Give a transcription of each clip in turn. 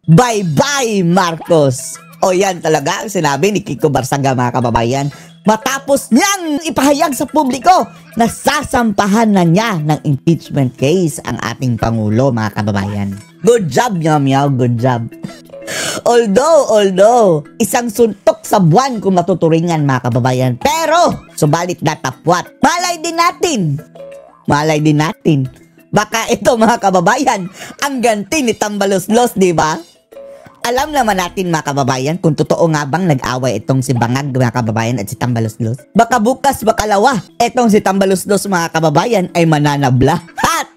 Bye-bye, Marcos! O yan talaga ang sinabi ni Kiko Barsaga, mga kababayan. Matapos niyang ipahayag sa publiko na sasampahan na niya ng impeachment case ang ating Pangulo, mga kababayan. Good job, Meow, good job. Although, isang suntok sa buwan kung matuturingan, mga kababayan. Pero, subalit datapwat. Malay din natin. Baka ito, mga kababayan, ang ganti ni Tambaloslos, di ba? Alam naman natin, mga kababayan, kung totoo nga bang nag-away itong si Bangag, mga kababayan, at si Tambaloslos. Baka bukas, bakalawa, itong si Tambaloslos, mga kababayan, ay mananabla. At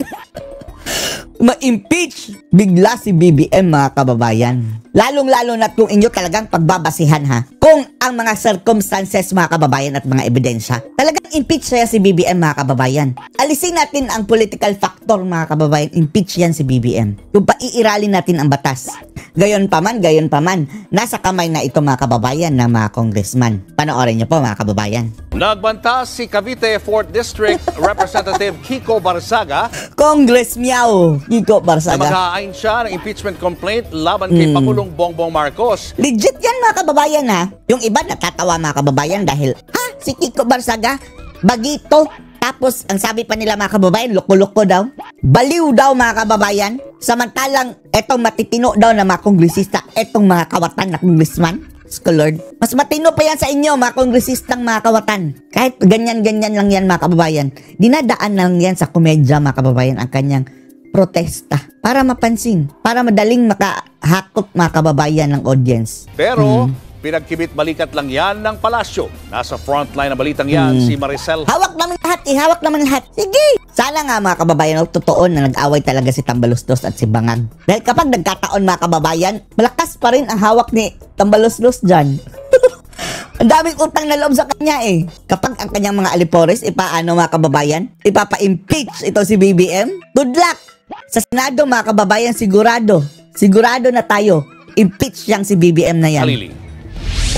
ma-impeach bigla si BBM, mga kababayan. Lalong-lalo na kung inyo talagang pagbabasihan, ha? Kung ang mga circumstances, mga kababayan, at mga ebidensya, talagang impeach siya si BBM, mga kababayan. Alisin natin ang political factor, mga kababayan. Impeach yan si BBM. Kung paiiralin natin ang batas. Gayon pa man, nasa kamay na ito, mga kababayan, na mga congressman. Panoorin niyo po, mga kababayan. Nagbanta si Cavite 4th District Representative Kiko Barsaga. Congress Meow, Kiko Barsaga. Na mag-aayon siya ng impeachment complaint laban kay Pangulong Bongbong Marcos. Legit yan, mga kababayan, ha? Yung iba natatawa, mga kababayan, dahil, si Kiko Barsaga, bagito. Tapos, ang sabi pa nila, mga kababayan, loko-loko daw. Baliw daw, mga kababayan. Samantalang, etong matitino daw na mga kongresista, etong mga kawatan na congressman. Lord. Mas matino pa yan sa inyo, mga kongresistang mga kawatan. Kahit ganyan-ganyan lang yan, mga kababayan. Dinadaan lang yan sa komedya, mga kababayan, ang kanyang protesta. Para mapansin. Para madaling makahakot, mga kababayan, ng audience. Pero, pinagkibit balikat lang yan ng palasyo. Nasa frontline na balitang yan, si Maricel. Hawak naman lahat. Sige! Sana nga, mga kababayan, totoo na nag-away talaga si Tambaloslos at si Bangag. Dahil kapag nagkataon, mga kababayan, malakas pa rin ang hawak ni Tambaloslos dyan. Ang daming utang na loob sa kanya eh. Kapag ang kanyang mga alipores, paano, mga kababayan? Ipapa-impeach ito si BBM? Good luck! Sa Senado, mga kababayan, sigurado na tayo. Impeach yang si BBM na yan. Halili.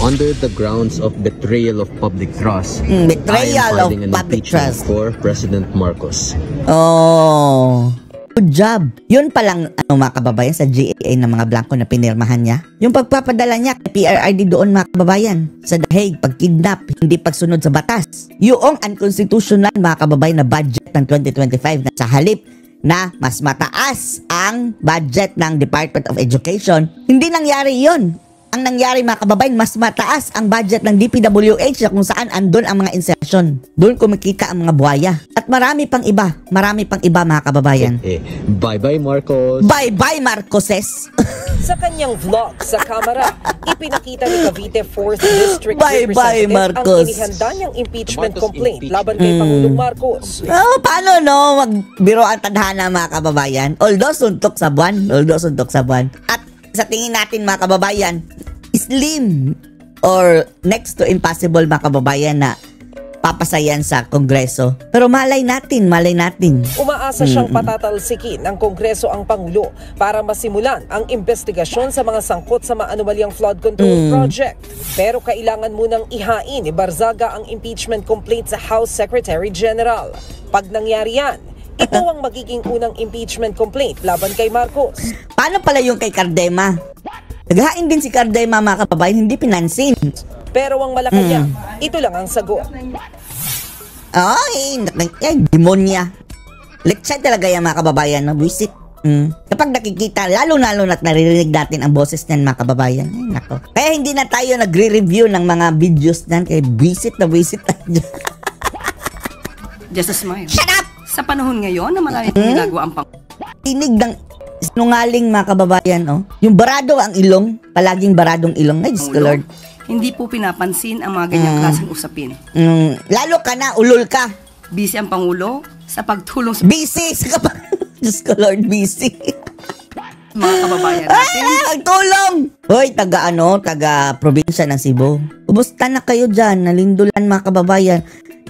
Under the grounds of betrayal of public trust, betrayal of public trust for President Marcos. Oh, good job. Yun palang, mga kababayan, sa GAA ng mga blanco na pinirmahan niya. Yung pagpapadala niya kay PRRD doon, mga kababayan, sa Dahig, pagkidnap, hindi pagsunod sa batas. Yung unconstitutional, mga kababayan, na budget ng 2025 na sa halip na mas mataas ang budget ng Department of Education, hindi nangyari yun. Ang nangyari, mga kababayan, mas mataas ang budget ng DPWH kung saan andun ang mga insertion. Doon kumikita ang mga buhaya. At marami pang iba, mga kababayan. Bye-bye, Marcos. Bye-bye, Marcoses. Sa kanyang vlog sa kamera, ipinakita ni Cavite 4th District Bye-bye, Representative Marcos. ang inihanda niyang impeachment complaint laban kay Pangulong Marcos. Paano, no? Magbiro ang tadhana, mga kababayan. Although suntok sa buwan. At sa tingin natin, mga kababayan, slim or next to impossible, mga kababayan, na papasayan sa Kongreso. Pero malay natin. Umaasa siyang patatalsikin ng Kongreso ang Pangulo para masimulan ang investigasyon sa mga sangkot sa maanumalyang flood control project. Pero kailangan munang ihain ni Barzaga ang impeachment complaint sa House Secretary General. Pag nangyari yan, ito ang magiging unang impeachment complaint laban kay Marcos. Paano pala yung kay Cardema? Naghain din si Cardema, mga kababayan, hindi pinansin. Pero ang Malacanang, ito lang ang sagot. Ay, demonya. Leksay talaga yan, mga kababayan, no? Visit. Kapag nakikita, lalo-lalo na't naririnig natin ang boses niyan, mga kababayan. Ay, nako. Kaya hindi na tayo nagre-review ng mga videos niyan, kaya visit na Just a smile. Shut up! Sa panahon ngayon na marami ginagawa ang Tinig ng sinungaling, mga kababayan, oh. Yung barado ang ilong, palaging baradong ilong. Ay, Diyos ko, Lord. Hindi po pinapansin ang mga ganyang klaseng usapin. Lalo ka na, ulol ka. Busy ang Pangulo sa pagtulong sa Busy! Diyos ko, Lord, busy. mga kababayan natin. Ang tulong! Hoy, taga probinsya ng Cebu. Kumusta na kayo dyan? Nalindulan, mga kababayan.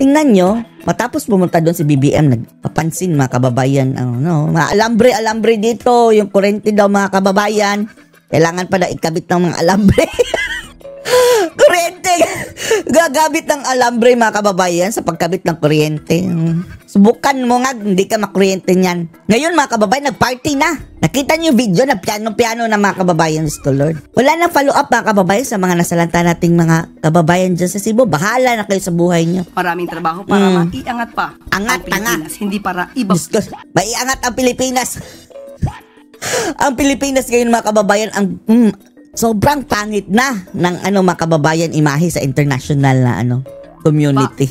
Tingnan nyo, matapos pumunta doon si BBM, nagpapansin, mga kababayan, mga alambre dito, yung kurente daw, mga kababayan. Kailangan pa na ikabit ng mga alambre. Kurente! gagamit ng alambre mga kababayan sa pagkabit ng kuryente. Subukan mo nga, hindi ka makuryente niyan. Ngayon mga kababayan, nag-party na. Nakita niyo yung video na piano-piano na mga kababayan, Mr. Lord. Wala nang follow-up mga kababayan sa mga nasalanta nating mga kababayan dyan sa Cebu. Bahala na kayo sa buhay niyo. Maraming trabaho para maiangat pa Angat, ang Pilipinas. Hindi para iba. Diyos ko, maiangat ang Pilipinas. Ang Pilipinas ngayon mga kababayan, ang sobrang pangit na ng mga kababayan imahe sa international na community.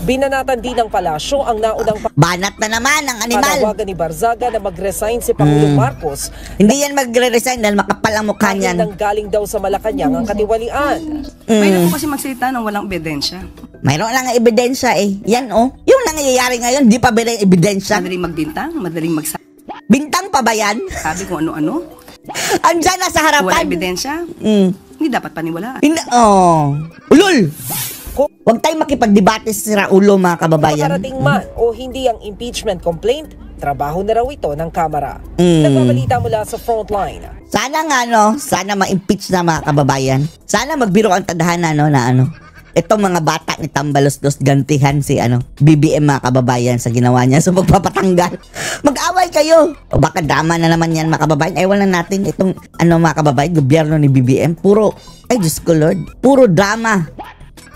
Binanatan din ng palasyo ang naunang Banat na naman ang animal. panawagan ni Barzaga na mag-resign si Pangulong Marcos. Hindi yan magre-resign dahil makapal ang mukha Dahil niyan. nang galing daw sa Malacanang ang katiwalian. Pwede po kasi magsalita ng walang ebidensya. Mayroon lang ang ebidensya eh. Yan yung nangyayari ngayon, di pa ba yung ebidensya? Madaling magbintang, madaling magsabi Bintang pa ba yan? kung ano-ano. Andyan na sa Kung walang harapan. ebidensya, Mm. hindi dapat paniwalaan. Ulol! Huwag tayong makipagdebate sa siraulo mga kababayan. Makarating man o hindi ang impeachment complaint, trabaho na raw ito ng Kamara. Mm. Nagbabalita mula sa Frontline. Sana sana ma-impeach na mga kababayan. Sana magbiro ang tadhana itong mga bata ni Tambalos-dos gantihan si BBM mga kababayan sa ginawa niya sa pagpapatanggal. Mag-away kayo. O baka drama na naman yan mga kababayan. Ewan lang natin itong mga kababayan, gobyerno ni BBM. Ay Diyos ko Lord, puro drama.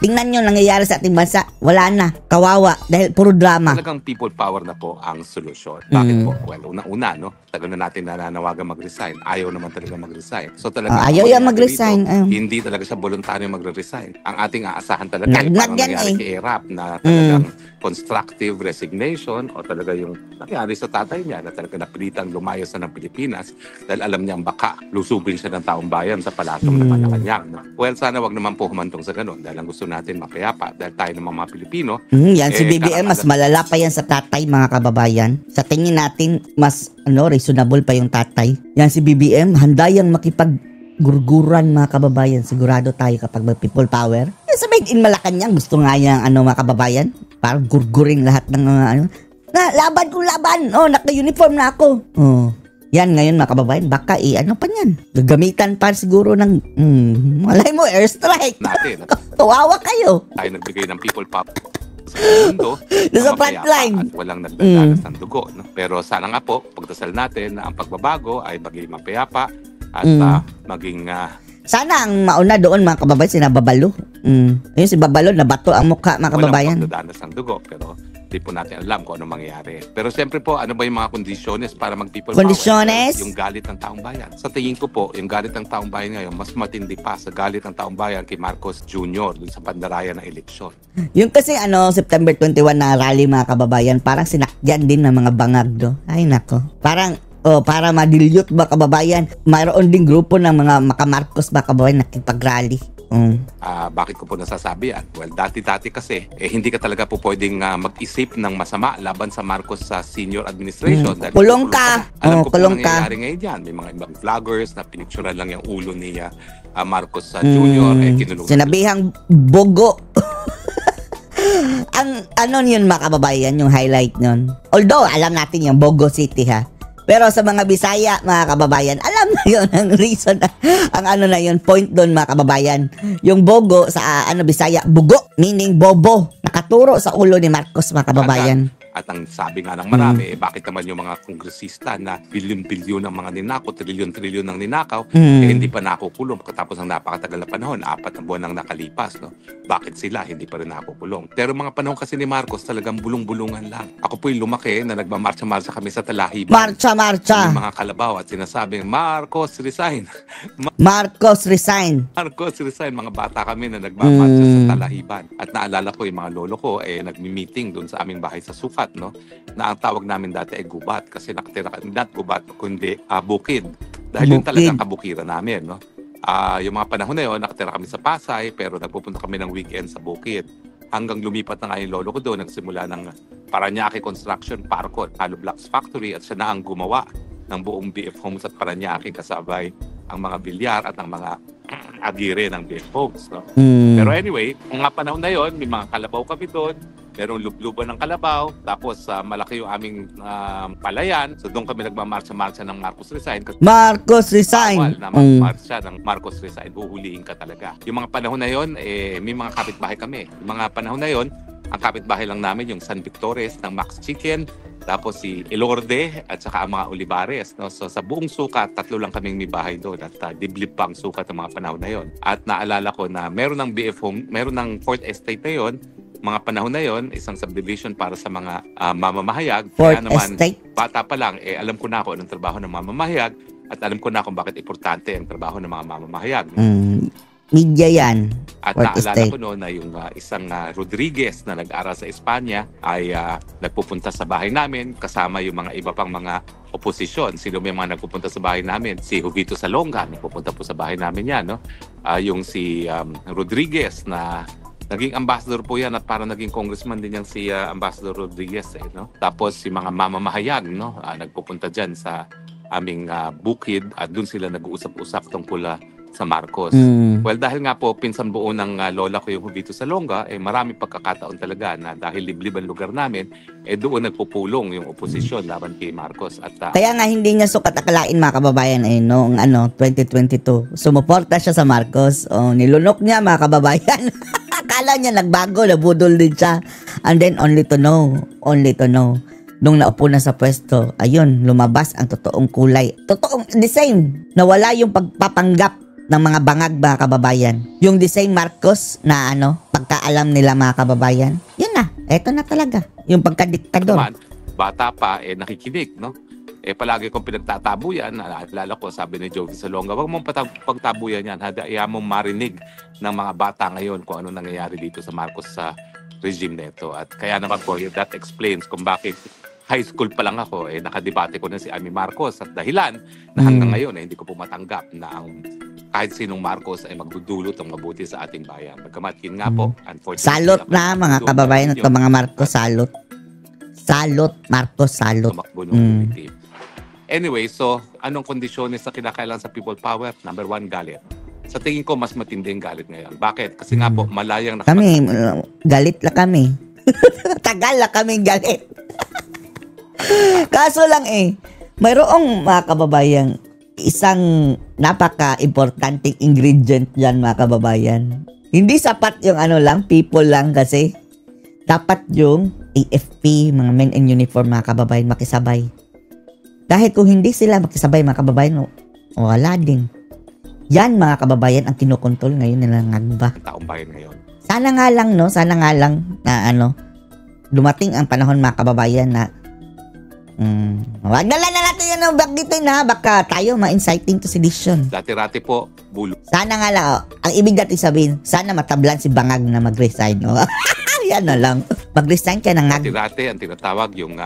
Tingnan nyo nangyayari sa ating bansa. Wala na. Kawawa. Dahil puro drama. Talagang people power na po ang solusyon. Bakit po? Well, unang-una, tagal na natin nananawagan mag-resign. Ayaw naman talaga mag-resign. So talaga, ayaw yan mag-resign. Hindi talaga siya voluntaryo magre-resign. Ang ating aasahan talaga Nagnag parang yan nangyari kay Erap na talagang constructive resignation o talaga yung nangyari sa tatay niya na talaga napilitang lumayas na ng Pilipinas dahil alam niyang baka lusubin siya ng taong bayan sa palasyong na Malacanang. Well, sana wag naman po humantong sa ganun dahil ang gusto natin mapayapa dahil tayo naman mga Pilipino. Yan si BBM, mas malala pa yan sa tatay mga kababayan. Sa tingin natin, mas reasonable pa yung tatay. Yan si BBM, handa yang makipag-gurguran mga kababayan. Sigurado tayo kapag may people power. Yan sa made in Malacanang, gusto nga yung mga kababayan. Parang gurguring lahat ng mga laban kong laban. Naka-uniform na ako. Yan ngayon mga kababayan, baka pa yan. Gagamitan pa siguro ng, malay mo, airstrike. Natin. Tuwawa kayo. Tayo nagbigay ng people power sa mundo Nasa na frontline. mapayapa at walang nagdadanas ng dugo. No? Pero sana nga po, pagdasal natin na ang pagbabago ay maging mapayapa at maging sana ang mauna doon mga kababayan, sinababalo. Ayun si Babalo, nabato ang mukha mga kababayan. walang pagdadanas ng dugo. Pero di po natin alam kung ano mangyayari. Pero siyempre po, ano ba yung mga kondisyones para mag-people Kondisyones? power? Yung galit ng taong bayan. Sa tingin ko po, yung galit ng taong bayan ngayon, mas matindi pa sa galit ng taong bayan kay Marcos Jr. dun sa pandaraya ng eleksyon. Yung kasi September 21 na rally mga kababayan, parang sinakyan din ng mga bangag do. Ay nako. Parang para madilyot ba kababayan, mayroon ding grupo ng mga makamarcos ba kababayan nakipag-rally. Bakit ko po nasasabi yan? Well, dati-dati kasi, hindi ka talaga po pwedeng mag-isip ng masama laban sa Marcos sa senior administration. Dahil Kulong ka. Alam ko po kulong ka. nangyayari ngayon yan. May mga ibang vloggers na pinicturan lang yung ulo ni Marcos Jr. Kinulong. Sinabihang bogo. ang yun mga kababayan, yung highlight nun. Although, alam natin yung Bogo City ha. Pero sa mga Bisaya, mga kababayan, alam na yun ang reason, ang yun, point doon mga kababayan. Yung Bogo sa Bisaya, bugo, meaning bobo. Nakaturo sa ulo ni Marcos mga kababayan. At ang sabi nga ng marami, bakit naman yung mga kongresista na bilyon-bilyon ng mga ninakaw, trilyon-trilyon ng ninakaw, hindi pa nakukulong pagkatapos ng napakatagal na panahon, 4 na buwan nang nakalipas. No? Bakit sila hindi pa rin nakukulong? Pero mga panahon kasi ni Marcos talagang bulong-bulungan lang. Ako po'y lumaki na nagmamarcha-marcha kami sa Talahiban. Marcha. Yung mga kalabaw at sinasabing, Marcos, resign. Marcos, resign. Marcos, resign. Mga bata kami na nagmamarcha sa Talahiban. At naalala ko yung mga lolo ko, nagmi-meeting doon sa aming bahay sa Sukat. No? Na ang tawag namin dati ay gubat kasi nakatira kami, not gubat kundi bukid dahil yun talaga kabukiran namin, no? Yung mga panahon na yun nakatira kami sa Pasay pero nagpupunta kami ng weekend sa bukid hanggang lumipat na nga yung lolo ko doon, nagsimula ng Paranaque Construction Parko, Hollow Blocks Factory at siya na ang gumawa ng buong BF Homes at Paranaque kasabay ang mga bilyar at ang mga agire ng BF Homes, no? Pero anyway, mga panahon na yun may mga kalabaw kami doon. merong lubluban ng kalabaw, tapos malaki yung aming palayan. So doon kami nagmamarcha-marcha ng Marcos Resign. Marcos Resign. Bawal na magmarcha ng Marcos Resign, huhulihin ka talaga. Yung mga panahon na yon, may mga kapitbahay kami. Yung mga panahon na yon, ang kapitbahay lang namin yung San Victores ng Max Chicken, tapos si Elorde at saka ang mga Olivares. No? So sa buong sukat, 3 lang kaming may bahay doon at diblip pang sukat ng mga panahon na yon. At naalala ko na meron ng BF Home, meron ng Fourth Estate na yon, mga panahon na yon, isang subdivision para sa mga mamamahayag. Fourth Kaya naman, Estate? bata pa lang, alam ko na ako anong trabaho ng mamamahayag at alam ko na kung bakit importante ang trabaho ng mga mamamahayag. Media yan. At Fourth naalala Estate. ko noon na yung isang Rodriguez na nag-aral sa Espanya ay nagpupunta sa bahay namin kasama yung mga iba pang mga oposisyon. Sino may mga nagpupunta sa bahay namin? Si Jovito Salonga, nagpupunta po sa bahay namin yan. No? Yung si Rodriguez na naging ambassador po yan at parang naging congressman din yan si Ambassador Rodriguez. No? Tapos si mga mamamahayag, no? Nagpupunta dyan sa aming bukid at doon sila nag-uusap-usap tungkol sa Marcos. Well, dahil nga po pinsan buo ng lola ko yung Jovito Salonga, marami pagkakataon talaga na dahil liblib ang lugar namin, doon nagpupulong yung oposisyon laban kay Marcos. At Kaya nga hindi niya sukat akalain mga kababayan noong 2022. Sumuporta siya sa Marcos. Nilunok niya mga kababayan. Akala niya nagbago, nabudol din siya. And then only to know, nung naupo na sa pwesto, ayun, lumabas ang totoong kulay. Totoong design. Nawala yung pagpapanggap ng mga bangag mga kababayan. Yung design Marcos na pagkaalam nila mga kababayan. Yun na, eto na talaga. Yung pagkadiktador. naman, bata pa, nakikinig, no? Palagi kong pinagtatabuyan. Naalala ko, sabi ni Jovi Salonga, wag mong pagtabuyan yan. Iya mong marinig ng mga bata ngayon kung ano nangyayari dito sa Marcos sa regime nito. At kaya naman po, that explains kung bakit high school pa lang ako, nakadebate ko na si Amy Marcos at dahilan na hanggang ngayon hindi ko po matanggap na ang kahit sinong Marcos ay magdudulot ng mabuti sa ating bayan. Magkamat yun nga po, unfortunately. Salot na mga kababayan at mga Marcos, salot. Salot, Marcos, salot. Tumakbo ng committee. Anyway, so anong kondisyones na kinakailangan sa people power? Number 1, galit. Sa tingin ko, mas matindi ang galit ngayon. Bakit? Kasi nga po, malayang Kami, galit lang kami. Tagal lang kami galit. Kaso lang mayroong mga kababayan, isang napaka-importanting ingredient dyan mga kababayan. Hindi sapat yung people lang kasi. Dapat yung AFP, mga men in uniform mga kababayan, makisabay. Dahil kung hindi sila makisabay mga kababayan, wala din. Yan mga kababayan ang kinukontrol ngayon nila ng Agba. taong bayan ngayon. Sana nga lang na dumating ang panahon mga kababayan na wag na lang natin yan bagditin ha, baka tayo ma-inciting to sedition. Dati-rati po, bulo. Sana nga lang, ang ibig natin sabihin, sana matablan si Bangag na mag-resign. Yan na lang. Mag-resign ka na nga. Dati-rati ang tinatawag yung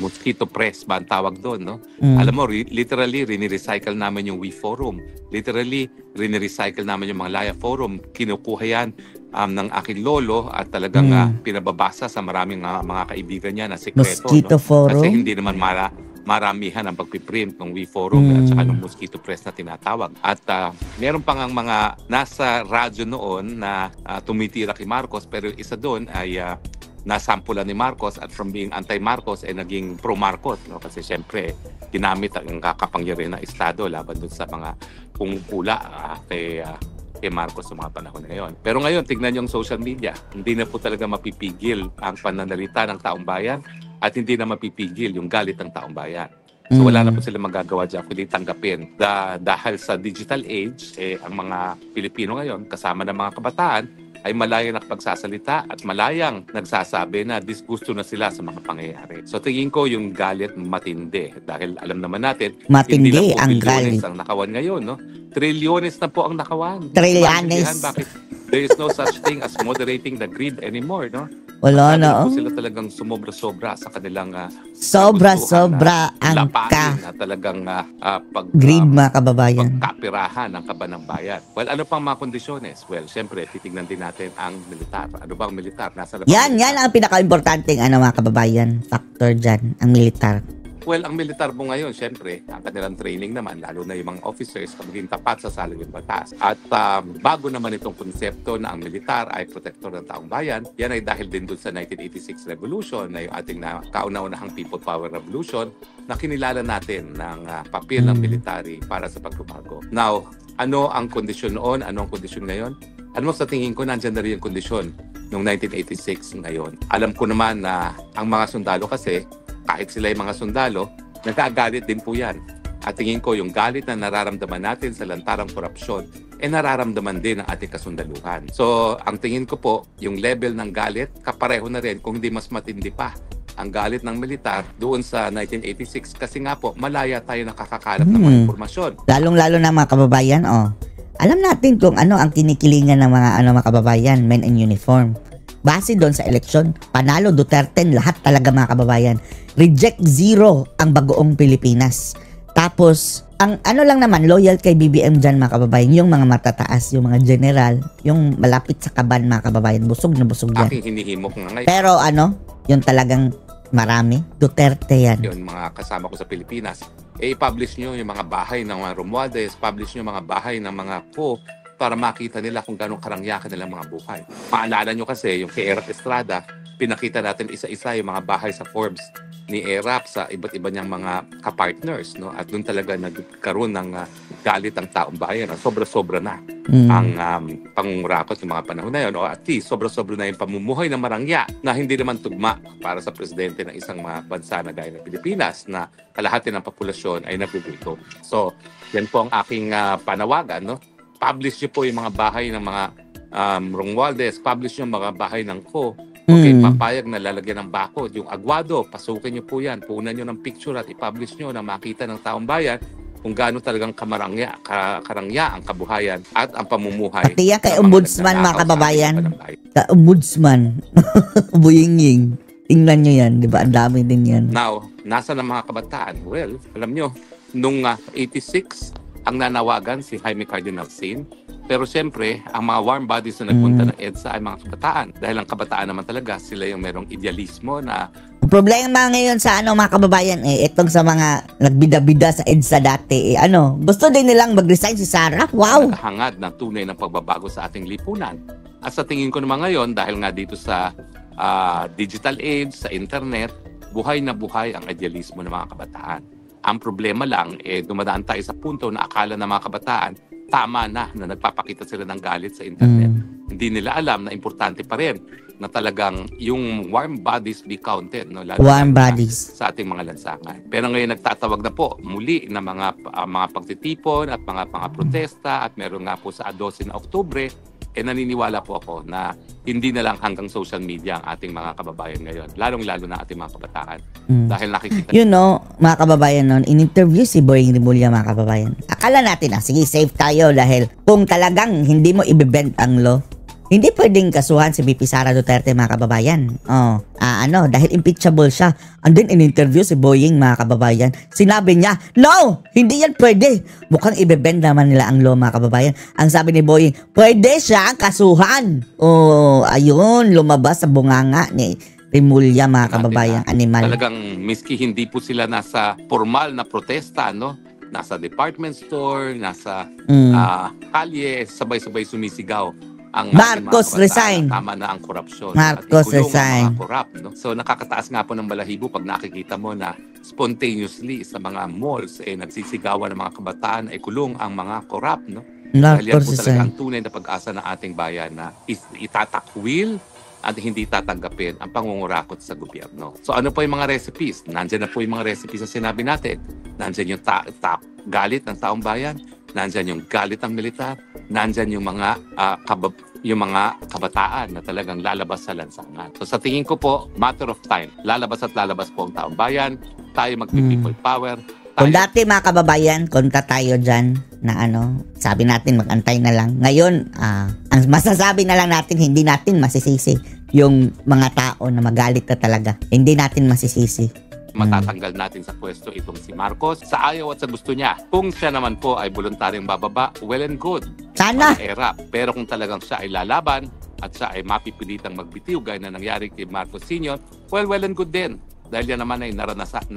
mosquito press ba ang tawag doon, no? Alam mo, literally, rini-recycle namin yung We Forum. Literally, rini-recycle namin yung mga Laya Forum. Kinukuha yan ng aking lolo at talagang pinababasa sa maraming mga kaibigan niya na sekreto. Mosquito Forum? Kasi hindi naman maramihan ang pagpiprint ng We Forum at saka ng mosquito press na tinatawag. At meron pang ang mga nasa radyo noon na tumitira kay Marcos, pero isa doon ay nasampulan ni Marcos at from being anti-Marcos ay naging pro-Marcos. No? Kasi syempre, ginamit ang kapangyarihan ng Estado laban doon sa mga pumupula kay Marcos sa mga panahon na ngayon. Pero ngayon, tignan niyo ang social media. Hindi na po talaga mapipigil ang pananalita ng taong bayan at hindi na mapipigil yung galit ng taong bayan. So wala na po sila magagawa dyan kundi tanggapin. Dahil sa digital age, ang mga Pilipino ngayon, kasama ng mga kabataan, ay malayang nakapagsasalita at malayang nagsasabi na disgusto na sila sa mga pangyayari. So tingin ko yung galit matindi dahil alam naman natin Matindi hindi lang po ang bilyones galit. ang nakawan ngayon, no? Trilyones na po ang nakawan. Trilyones. Bakit there is no such thing as moderating the greed anymore, no? Wala na. Po sila talagang sumobra-sobra sa kanilang Sobra-sobra ang lapain na talagang greed mga kababayan. pagkapirahan ng kaba ng bayan. Well, ano pang mga kondisyones? Well, siyempre, titignan din natin ang militar. Ano bang militar? Nasa Yan ang pinaka-importanting mga kababayan, factor dyan, ang militar. Well, ang militar mo ngayon, syempre, ang kanilang training naman, lalo na yung mga officers, maging tapat sa salawing batas. At bago naman itong konsepto na ang militar ay protektor ng taong bayan, yan ay dahil din dun sa 1986 Revolution, na yung ating kauna-unahang People Power Revolution, na kinilala natin ng papel ng military para sa pagbabago. Now, ano ang kondisyon noon? Ano ang kondisyon ngayon? Ano sa tingin ko, nandyan na rin yung kondisyon noong 1986 ngayon. Alam ko naman na ang mga sundalo kasi, kahit sila yung mga sundalo, nagagalit din po yan. At tingin ko yung galit na nararamdaman natin sa lantarang korupsyon, nararamdaman din ng ating kasundaluhan. So, ang tingin ko po, yung level ng galit, kapareho na rin kung hindi mas matindi pa ang galit ng militar doon sa 1986 kasi nga po, malaya tayo nakakakalap ng mga impormasyon. Lalong-lalo na mga kababayan, alam natin kung ano ang kinikilingan ng mga kababayan, men in uniform. Base doon sa eleksyon, panalo Duterte lahat talaga mga kababayan. Reject 0 ang bagoong Pilipinas. Tapos, ang ano lang naman, loyal kay BBM dyan mga kababayan, yung mga matataas, yung mga general, yung malapit sa kaban mga kababayan, busog na busog yan. Aking hinihimok nga ngayon. Pero yung talagang marami, Duterte yan. Yung mga kasama ko sa Pilipinas, i-publish nyo yung mga bahay ng mga Romualdez, publish nyo yung mga bahay ng mga po, para makita nila kung gano'ng karangyakan nilang mga buhay. Maalala nyo kasi, yung kay Erap Estrada, pinakita natin isa-isa yung mga bahay sa Forbes ni Erap sa iba't iba niyang mga kapartners. No? At doon talaga nagkaroon ng galit ang taong bayan. Sobra-sobra na ang pangungurakot ng mga panahon na yun. O at least, sobra-sobra na yung pamumuhay ng marangya na hindi naman tugma para sa presidente ng isang mga bansa na gaya ng Pilipinas na kalahati ng populasyon ay nagugutom. So, yan po ang aking panawagan, no? Publish nyo po yung mga bahay ng mga Romualdez, publish nyo mga bahay ng Ko. Okay, papayag na lalagyan ng bakod. Yung Aguado, pasukin nyo po yan. Punan nyo ng picture at i-publish nyo na makita ng taong bayan kung gaano talagang karangya ang kabuhayan at ang pamumuhay. Pati yan kay Ombudsman mga kababayan. Ka-Ombudsman. Buyinging. Tingnan nyo yan, di ba? Ang dami din yan. Now, nasa ng mga kabataan? Well, alam nyo, nung 86, ang nanawagan si Jaime Cardinal Sin. Pero siyempre, ang mga warm bodies na nagpunta ng EDSA ay mga kabataan. Dahil ang kabataan naman talaga, sila yung merong idealismo na... Ang problema ngayon sa mga kababayan, itong sa mga nagbida-bida sa EDSA dati, gusto din nilang mag-resign si Sara. Wow! Nakahangad ng tunay ng pagbabago sa ating lipunan. At sa tingin ko naman ngayon, dahil nga dito sa digital age, sa internet, buhay na buhay ang idealismo ng mga kabataan. Ang problema lang, dumadaan tayo sa punto na akala ng mga kabataan, tama na nagpapakita sila ng galit sa internet. Hindi nila alam na importante pa rin na talagang yung warm bodies be counted. No? Lalo warm bodies. Sa ating mga lansangan. Pero ngayon nagtatawag na po muli na mga pagtitipon at mga protesta at meron nga po sa 12 na Oktubre, naniniwala po ako na hindi na lang hanggang social media ang ating mga kababayan ngayon. Lalong-lalo na ating mga kabataan. Dahil nakikita... mga kababayan noon, in-interview si Boying Rimulya mga kababayan. Akala natin sige, safe tayo dahil kung talagang hindi mo ibebend ang law, hindi pwedeng kasuhan si VP Sara Duterte mga kababayan. Dahil impeachable siya. And then in-interview si Boying mga kababayan. Sinabi niya, no! Hindi yan pwede. Mukhang ibebend naman nila ang law mga kababayan. Ang sabi ni Boying, pwede siya kasuhan. Ayun, lumabas sa bunganga ni Rimulya mga kababayan, animal. Talagang miski hindi po sila nasa formal na protesta, no? Nasa department store, nasa kalye, sabay-sabay sumisigaw. Ang Marcos resign. Tama na ang korupsyon. Marcos resign. No? So nakakataas nga po ng balahibo pag nakikita mo na spontaneously sa mga malls nagsisigawan ng mga kabataan ay kulong ang mga korap. No? Dahil yan po talaga ang tunay na pag-asa ng ating bayan na itatakwil at hindi tatanggapin ang pangungurakot sa gobyerno. So ano po yung mga recipes? Nandiyan na po yung mga recipes na sinabi natin. Nandiyan yung galit ng taong bayan, nandiyan yung galit ng militar, nandiyan yung mga kabataan na talagang lalabas sa lansangan. So sa tingin ko po, matter of time, lalabas at lalabas po ang taong bayan, tayo mag-people power. Kung dati mga kababayan, kontra tayo dyan na sabi natin mag-antay na lang. Ngayon, ang masasabi na lang natin, hindi natin masisisi yung mga tao na magalit na talaga. Hindi natin masisisi. Matatanggal natin sa pwesto itong si Marcos sa ayaw at sa gusto niya. Kung siya naman po ay voluntaryong bababa, well and good. Sana. Pero kung talagang siya ay lalaban at siya ay mapipilitang magbitiw gaya na nangyari kay Marcos Sr., well and good din. Dahil yan naman ay naranasan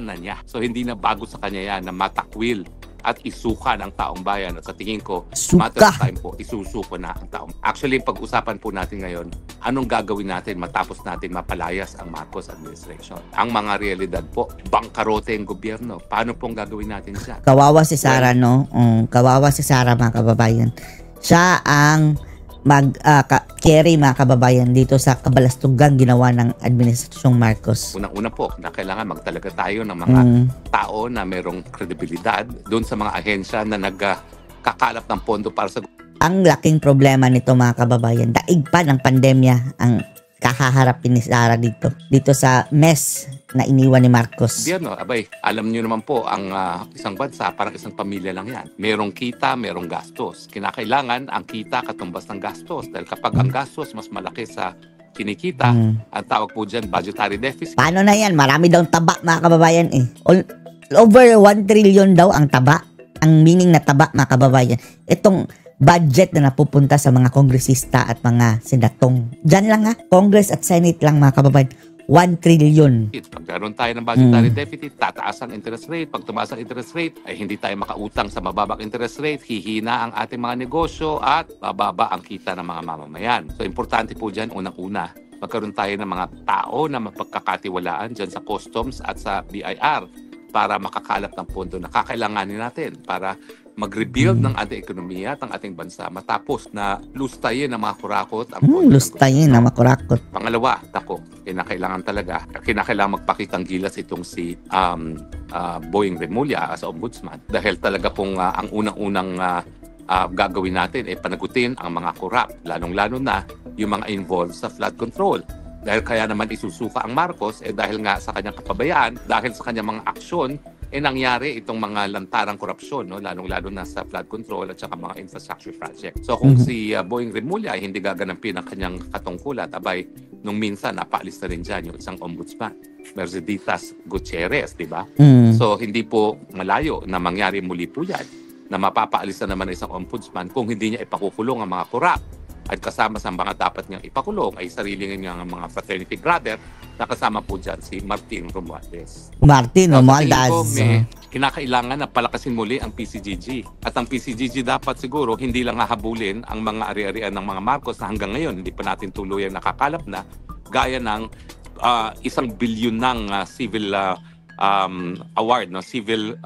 na niya. So hindi na bago sa kanya yan na matakwil at isuka ng taong bayan. At sa tingin ko, matter of time po, isusuko na ang taong. Actually, pag-usapan po natin ngayon, anong gagawin natin matapos natin mapalayas ang Marcos administration? Ang mga realidad po, bangkarote ang gobyerno. Paano pong gagawin natin siya? Kawawa si Sara, no? Kawawa si Sara, mga kababayan. Siya ang mag-carry, mga kababayan, dito sa kabalastugang ginawa ng Administrasyong Marcos. Unang-una po, na kailangan magtalaga tayo ng mga tao na merong kredibilidad doon sa mga ahensya na nagkakalap ng pondo para sa... Ang laking problema nito, mga kababayan, daig pa ng pandemya ang kakaharapin ni Sara dito sa mess na iniwan ni Marcos. Gobyerno, abay, alam niyo naman po, ang isang bansa, parang isang pamilya lang yan. Merong kita, merong gastos. Kinakailangan ang kita katumbas ng gastos. Dahil kapag ang gastos mas malaki sa kinikita, ang tawag po dyan, budgetary deficit. Paano na yan? Marami daw taba, mga kababayan eh. Over 1 trillion daw ang taba. Ang meaning na taba, mga kababayan. Itong budget na napupunta sa mga kongresista at mga senatong. Diyan lang ha, Congress at Senate lang, mga kababayan. 1 trillion. Pagkaroon tayo ng budgetary deficit, tataas ang interest rate. Pag tumaas ang interest rate, ay hindi tayo makautang sa mababang interest rate, hihina ang ating mga negosyo at bababa ang kita ng mga mamamayan. So, importante po dyan, unang-una, magkaroon tayo ng mga tao na mapagkakatiwalaan dyan sa customs at sa BIR para makakalap ng pondo na kakailanganin natin para mag-rebuild ng ating ekonomiya at ang ating bansa matapos na lustayin ng mga kurakot ang pondo. Lustayin ng mga kurakot. Pangalawa, kinakailangan magpakitang gilas itong si Boying Remulla as ombudsman dahil talaga pong ang unang-unang gagawin natin ay panagutin ang mga korap, lalong-lalo na yung mga involved sa flood control. Dahil kaya naman isusuka ang Marcos dahil nga sa kanyang kapabayaan, dahil sa kanyang mga aksyon, nangyari itong mga lantarang korupsyon, no? Lalong-lalo na sa flood control at saka mga infrastructure project. So kung si Boying Remulla ay hindi gaganampin ang kanyang katungkulan, abay, nung minsan napaalis na rin dyan yung isang ombudsman, Mercedes Gutierrez, di ba? So hindi po malayo na mangyari muli po yan, na mapapaalis na naman isang ombudsman kung hindi niya ipakukulong ang mga korap. At kasama sa mga dapat niyang ipakulong ay sarili niyang mga fraternity brother na kasama po dyan si Martin Romualdez. Martin Romualdez. Kinakailangan na palakasin muli ang PCGG. At ang PCGG dapat siguro hindi lang hahabulin ang mga ari-arian ng mga Marcos na hanggang ngayon hindi pa natin tuluyang nakakalap na gaya ng 1 bilyon ng civil award, no? Civil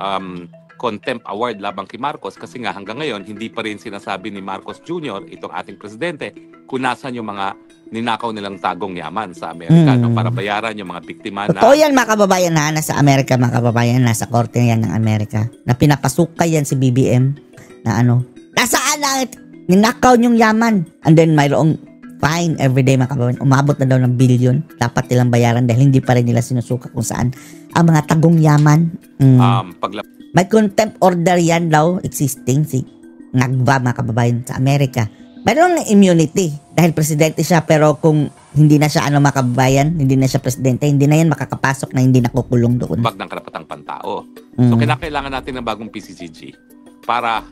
contempt award labang kay Marcos kasi nga hanggang ngayon hindi pa rin sinasabi ni Marcos Jr., itong ating presidente, kung nasan yung mga ninakaw nilang tagong yaman sa Amerika para bayaran yung mga biktima na... Totoo yan, mga kababayan, na nasa Amerika, mga kababayan, nasa korte yan ng Amerika, na pinapasukay yan si BBM na nasaan na ninakaw yung yaman, and then mayroong fine everyday, mga kababayan, umabot na daw ng billion, dapat nilang bayaran dahil hindi pa rin nila sinusuka kung saan ang mga tagong yaman. May contempt order yan daw existing si Ngagba, mga kababayan, sa Amerika. Mayroon ng immunity dahil presidente siya, pero kung hindi na siya mga kababayan, hindi na siya presidente, hindi na yan makakapasok na hindi nakukulong doon. Bag ng karapatang pantao. So kinakailangan natin ng bagong PCGG para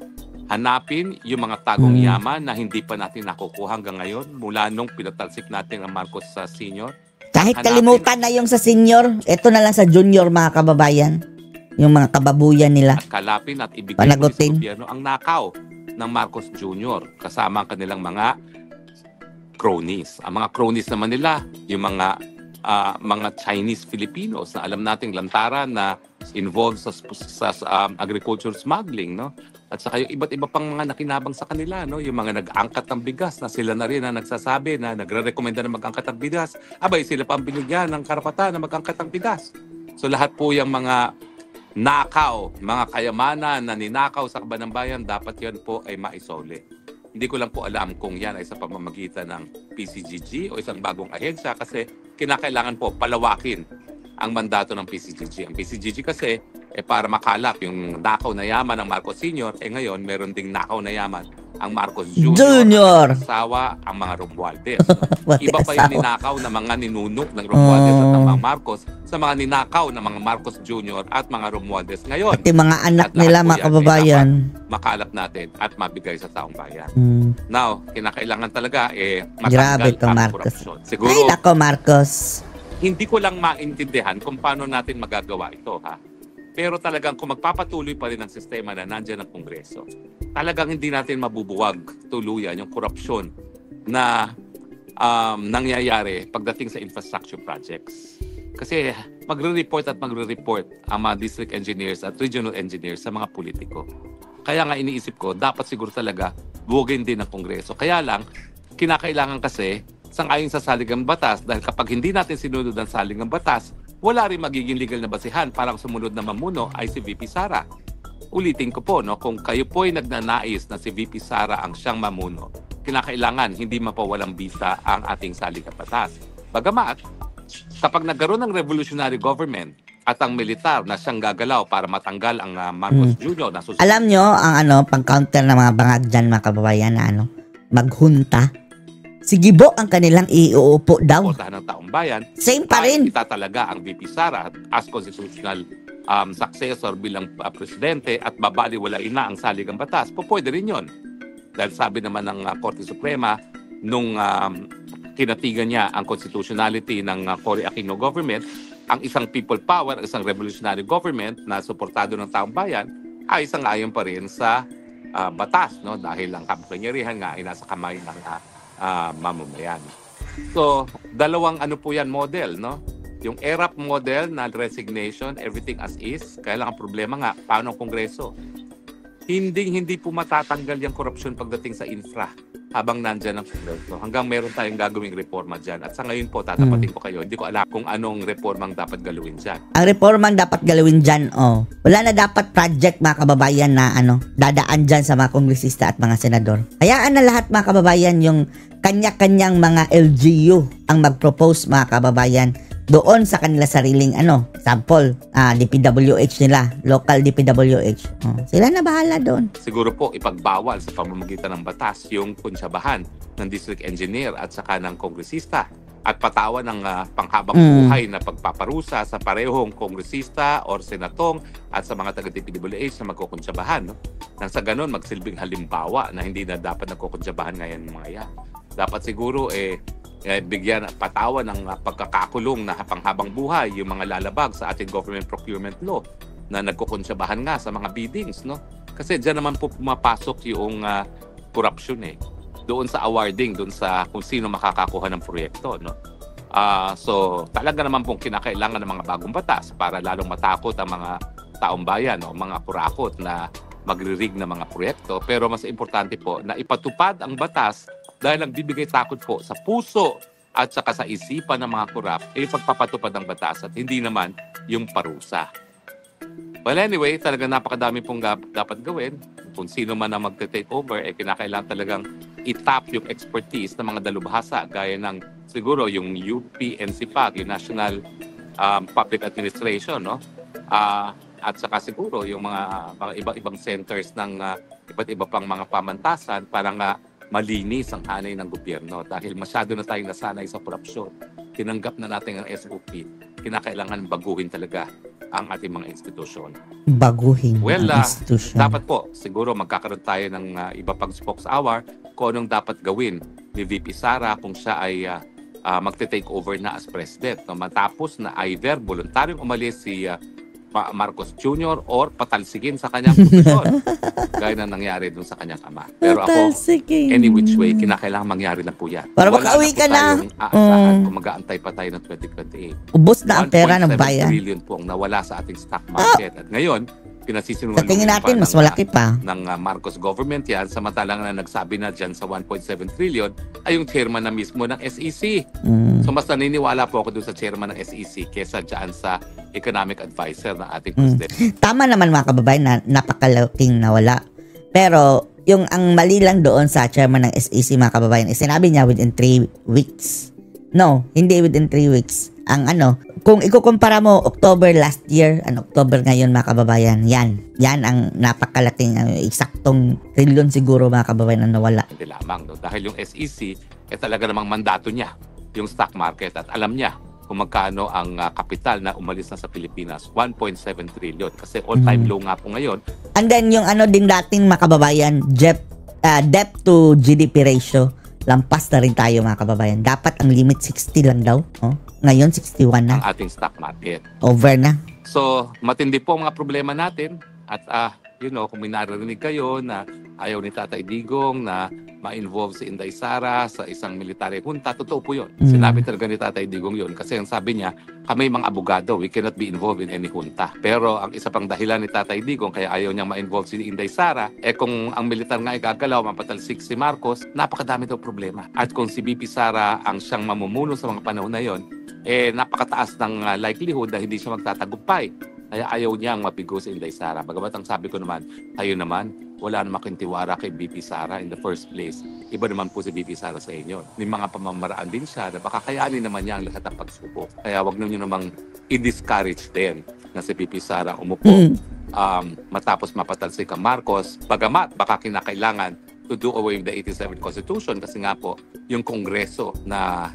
hanapin yung mga tagong yaman na hindi pa natin nakukuha hanggang ngayon mula nung pinatalsik natin ang Marcos sa senior. Kahit kalimutan na yung sa senior, ito na lang sa junior, mga kababayan. Yung mga kababuyan nila. At kalapin at ibigay mo sa gobyerno ang nakaw ng Marcos Jr. kasama ang kanilang mga cronies. Ang mga cronies naman nila, yung mga Chinese Filipinos na alam nating lantaran na involved sa agriculture smuggling, no? At saka yung iba't iba pang mga nakinabang sa kanila, no? Yung mga nag-angkat ng bigas na sila na rin na nagsasabi na nagre-recommenda na mag-angkat ng bigas. Abay, sila pa ang binigyan ng karapatan na mag-angkat ng bigas. So lahat po yung mga nakaw, mga kayamanan na ninakaw sa kaban ng bayan, dapat yan po ay maisole. Hindi ko lang po alam kung yan ay sa pamamagitan ng PCGG o isang bagong ahensya kasi kinakailangan po palawakin ang mandato ng PCGG. Ang PCGG kasi para makalap yung nakaw na yaman ng Marcos Sr., ngayon meron ding nakaw na yaman ang Marcos Jr. Asawa ang mga Romualdez. Iba pa yung ninakaw na mga ninunok ng Romualdez at ng mga Marcos sa mga ninakaw ng mga Marcos Jr. at mga Romualdez ngayon. At yung mga anak nila, mga kababayan, makalap natin at mabigay sa taong bayan. Now, kinakailangan talaga grabe matanggal ang Marcos. korupsyon. Siguro, ay nako, Marcos. hindi ko lang maintindihan kung paano natin magagawa ito, ha? Pero talagang kung magpapatuloy pa rin ang sistema na nandyan ang Kongreso, talagang hindi natin mabubuwag tuluyan yung korupsyon na nangyayari pagdating sa infrastructure projects. Kasi magre-report ang mga district engineers at regional engineers sa mga politiko. Kaya nga iniisip ko, dapat siguro talaga buwagin din ng Kongreso. Kaya lang, kinakailangan kasi sangayon sa saligang batas dahil kapag hindi natin sinunod ang saligang batas, wala rin magiging legal na basihan para sumunod na mamuno ay si VP Sara. Ulitin ko po, no, kung kayo po ay nagnanais na si VP Sara ang siyang mamuno, kinakailangan hindi mapawalang bisa ang ating saligang batas. Bagamat, kapag nagkaroon ng revolutionary government at ang militar na siyang gagalaw para matanggal ang Marcos Jr. na susunod. Alam nyo, ang pang-counter ng mga bangag dyan, mga kababayan, na maghunta. Si Gibo ang kanilang iuupo daw. Ng taong bayan. Same pa rin. Kita talaga ang VP Sara as constitutional successor bilang presidente at babaliwalain na ang saligang batas. Pwede rin yun. Dahil sabi naman ng Korte Suprema, nung kinatigan niya ang constitutionality ng Cory Aquino government, ang isang people power, ang isang revolutionary government na suportado ng taong bayan, ay isang ayon pa rin sa batas, no? Dahil ang kapangyarihan nga ay nasa kamay ng mamamayan. So, dalawang po yan model, no? Yung ERAP model na resignation, everything as is, kaya lang ang problema nga, paano ang Kongreso? Hindi po matatanggal yung korupsyon pagdating sa infra habang nandyan ang Kongreso. Hanggang meron tayong gagawing reforma dyan. At sa ngayon po, tatapatin ko kayo, hindi ko alam kung anong reformang dapat galawin dyan. Ang reformang dapat galawin dyan, wala na dapat project, mga kababayan, na dadaan dyan sa mga kongresista at mga senador. Hayaan na lahat, mga kababayan, yung kanya-kanyang mga LGU ang mag-propose, mga kababayan, doon sa kanila sariling sample, DPWH nila, local DPWH. Sila na bahala doon. Siguro po ipagbawal sa pamamagitan ng batas yung kunsyabahan ng district engineer at saka ng kongresista at patawan ng panghabang buhay na pagpaparusa sa parehong kongresista or senatong at sa mga taga-DPWH na magkukunsyabahan. No? Nang sa ganun, magsilbing halimbawa na hindi na dapat nagkukunsyabahan ngayon mga yan. Dapat siguro bigyan at patawan ng pagkakakulong na panghabang buhay yung mga lalabag sa ating government procurement law na nagkukunsyabahan nga sa mga biddings, no? Kasi diyan naman po pumapasok yung corruption doon sa awarding, doon sa kung sino makakakuha ng proyekto, no? So talaga naman pong kinakailangan ng mga bagong batas para lalong matakot ang mga taong bayan o mga kurakot na magririg na mga proyekto. Pero mas importante po na ipatupad ang batas dahil ang bibigay takot po sa puso at saka sa isipan ng mga kurap ay pagpapatupad ng batas at hindi naman yung parusa. Well anyway, talagang napakadami pong dapat gawin. Kung sino man ang magte-take over, kinakailangan talagang itap yung expertise ng mga dalubhasa gaya ng siguro yung UP, NCPAG, yung National Public Administration, no? At saka siguro yung mga iba-ibang centers ng iba't iba pang mga pamantasan para nga malinis ang hanay ng gobyerno dahil masyado na tayong nasanay sa korupsyon. Tinanggap na natin ang SOP. Kinakailangan baguhin talaga ang ating mga institusyon. Baguhin ang institusyon. Dapat po, siguro magkakaroon tayo ng iba pang spokes hour kung anong dapat gawin ni VP Sara kung siya ay magte-take over na as president. No? Matapos na either voluntaryong umalis si Marcos Jr. or patalsigin sa kanyang posisyon. Gaya na nangyari dun sa kanyang ama. Pero ako, any which way, kinakailangan mangyari na po yan. Para makauwi ka na. Aasahan kung mag-aantay pa tayo ng 2028. Ubus na ang pera ng bayan. 1.7 trillion po ang nawala sa ating stock market. At ngayon, sa tingin natin, mas malaki pa. Ng Marcos government yan, samantalang na nagsabi na dyan sa 1.7 trillion ay yung chairman na mismo ng SEC. So mas naniniwala po ako doon sa chairman ng SEC kesa dyan sa economic advisor ng ating president. Tama naman mga kababayan na napakalaking nawala. Pero yung ang mali lang doon sa chairman ng SEC mga kababayan, sinabi niya within 3 weeks. No, hindi within 3 weeks. Ang kung ikukumpara mo October last year and October ngayon mga kababayan, yan ang napakalaking eksaktong trilyon siguro mga kababayan na nawala. Hindi lamang, no? Dahil yung SEC talaga namang mandato niya yung stock market at alam niya kung magkano ang kapital na umalis na sa Pilipinas, 1.7 trillion kasi all-time low nga po ngayon. And then yung din dating mga kababayan, debt to GDP ratio, lampas na rin tayo mga kababayan. Dapat ang limit 60 lang daw. Ngayon, 61 ang na. ating stock market. Over na. So, matindi po ang mga problema natin at kung may narinig kayo na ayaw ni Tatay Digong na ma-involve si Inday Sara sa isang military junta, totoo po yun. Sinabi talaga ni Tatay Digong yun kasi ang sabi niya, kami mga abogado, we cannot be involved in any junta. Pero ang isa pang dahilan ni Tatay Digong kaya ayaw niyang ma-involve si Inday Sara, kung ang militar nga ay gagalaw, mapatalsik si Marcos, napakadami daw problema. At kung si BP Sara ang siyang mamumuno sa mga panahon na yon, napakataas ng likelihood na hindi siya magtatagumpay. Kaya ayaw niyang mabigo si Inday Sara. Bagamat ang sabi ko naman, tayo naman, wala namang kintiwara kay BP Sara in the first place. Iba naman po si BP Sara sa inyo. May mga pamamaraan din siya na baka kayanin naman niya ang lahat ng pagsubok. Kaya wag niyo namang i-discourage din na si BP Sara umupo matapos mapatalsik ang Marcos. Bagamat baka kinakailangan to do away with the 87 Constitution kasi nga po yung Kongreso na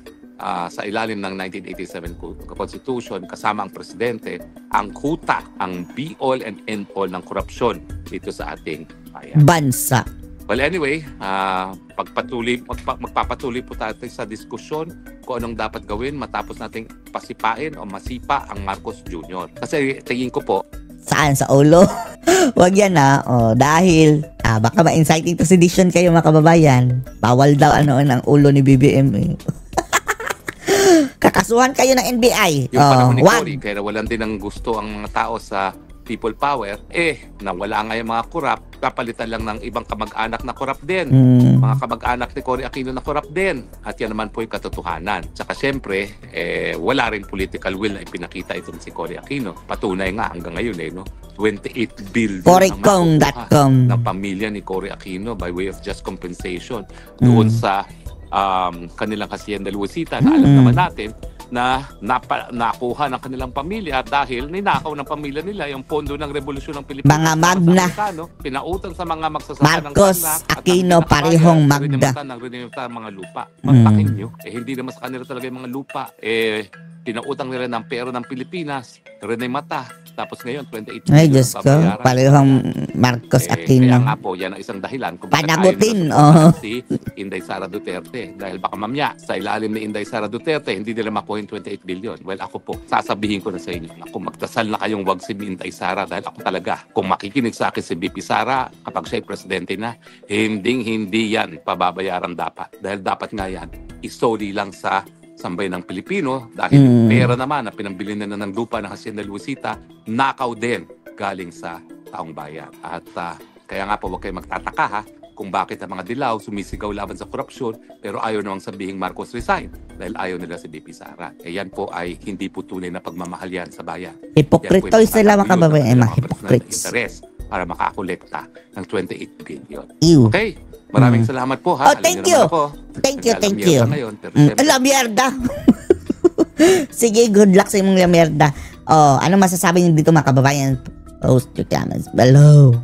sa ilalim ng 1987 Constitution kasama ang presidente ang kuta, ang be-all and end-all ng korupsyon dito sa ating bayan. Bansa. Well, anyway, magpapatuloy po tayo sa diskusyon kung anong dapat gawin matapos nating pasipain o masipa ang Marcos Jr. Kasi tingin ko po, Saan? Sa ulo? Wag yan dahil baka ma-inciting to sedition kayo mga kababayan. Bawal daw ang ulo ni BBM. Kakasuhan kayo ng NBI. yung panahon ni wag. Cory, kaya walang din ang gusto ang mga tao sa people power, nawala nga yung mga korap, kapalitan lang ng ibang kamag-anak na korap din. Mga kamag-anak ni Cory Aquino na korap din. At yan naman po yung katotohanan. Tsaka syempre, wala rin political will na ipinakita itong si Cory Aquino. Patunay nga hanggang ngayon 28 billion Corycong.com ng pamilya ni Cory Aquino by way of just compensation doon sa kanilang hacienda Luisita na alam naman natin na nakuha ng kanilang pamilya dahil ninakaw ng pamilya nila yung pondo ng Revolusyon ng Pilipinas. Mga magna. Pinautang sa mga magsasaka Marcos ng Aquino, parehong magda. Ng mga lupa. Magpakin nyo. Hindi naman sa kanila talaga yung mga lupa. Pinautang nila ng pera ng Pilipinas. Rene Mata. Tapos ngayon, 28 Ay, Diyos ko. Parehong Marcos Aquino. Kaya nga po, yan ang isang dahilan kung bakit Panagutin. si Inday Sara Duterte. Dahil baka mamaya, sa ilalim ni Inday Sara Duterte, hindi nila makuha yung 28 billion. Well, ako po, sasabihin ko na sa inyo, kung magdasal na kayong wag si Inday Sara dahil ako talaga, kung makikinig sa akin si BP Sara, kapag siya'y presidente na, hindi yan pababayaran dapat. Dahil dapat nga yan, isoli lang sa sambay ng Pilipino dahil yung pera naman na pinambili na ng lupa ng Hacienda Luisita, nakaw din galing sa taong bayan. At kaya nga po, huwag kayo magtataka kung bakit ang mga dilaw sumisigaw laban sa korupsyon pero ayaw namang sabihin Marcos resign dahil ayaw nila si BP Sara. Yan po ay hindi po tunay na pagmamahal yan sa bayan. Hipokrito sila mga kababayan. Mga hypocrites. Interes para makakolekta ng 28 billion. Ew. Okay? Maraming salamat po ha. Oh, thank you. Thank you. Lamierda. Sige, good luck sa imong lamierda. Ano masasabi niyo dito mga kababayan? Post your comments below.